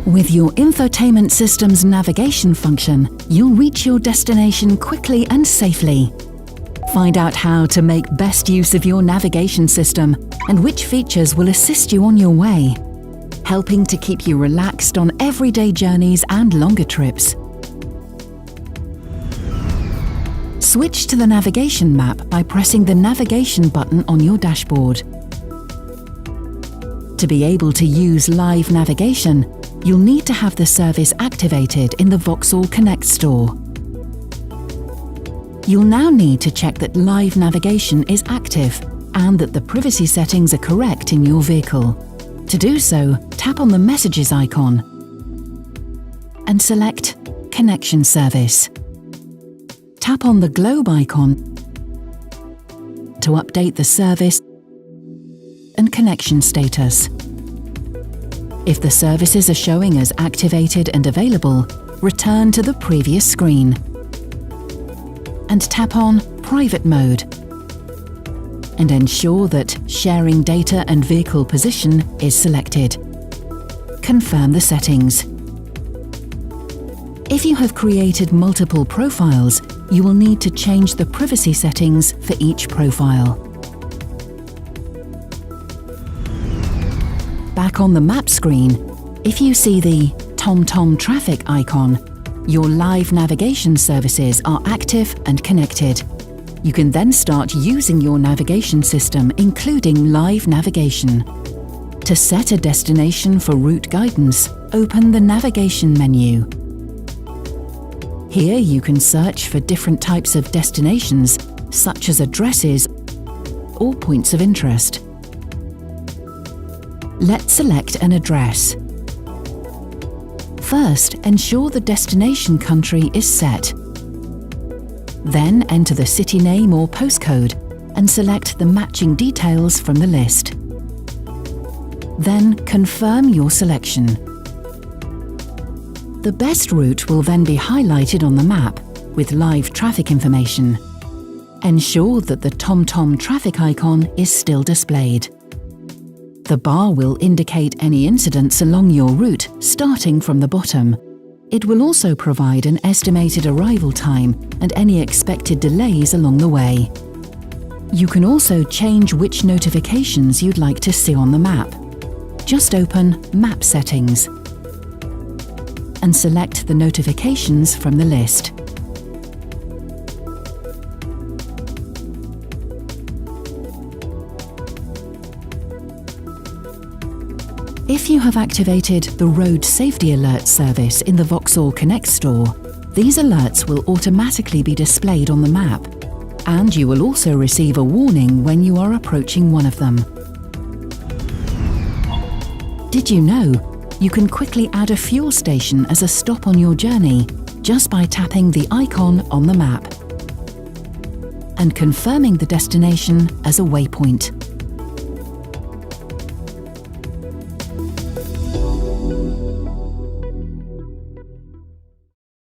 With your infotainment system's navigation function, you'll reach your destination quickly and safely. Find out how to make best use of your navigation system and which features will assist you on your way, helping to keep you relaxed on everyday journeys and longer trips. Switch to the navigation map by pressing the navigation button on your dashboard. To be able to use live navigation, you'll need to have the service activated in the Vauxhall Connect store. You'll now need to check that live navigation is active and that the privacy settings are correct in your vehicle. To do so, tap on the messages icon and select Connection Service. Tap on the globe icon to update the service and connection status. If the services are showing as activated and available, return to the previous screen and tap on Private Mode and ensure that Sharing Data and Vehicle Position is selected. Confirm the settings. If you have created multiple profiles, you will need to change the privacy settings for each profile. Back on the map screen, if you see the TomTom traffic icon, your live navigation services are active and connected. You can then start using your navigation system, including live navigation. To set a destination for route guidance, open the navigation menu. Here you can search for different types of destinations, such as addresses or points of interest. Let's select an address. First, ensure the destination country is set. Then enter the city name or postcode and select the matching details from the list. Then confirm your selection. The best route will then be highlighted on the map with live traffic information. Ensure that the TomTom traffic icon is still displayed. The bar will indicate any incidents along your route, starting from the bottom. It will also provide an estimated arrival time and any expected delays along the way. You can also change which notifications you'd like to see on the map. Just open Map Settings and select the notifications from the list. If you have activated the Road Safety Alert service in the Vauxhall Connect store, these alerts will automatically be displayed on the map, and you will also receive a warning when you are approaching one of them. Did you know you can quickly add a fuel station as a stop on your journey just by tapping the icon on the map and confirming the destination as a waypoint?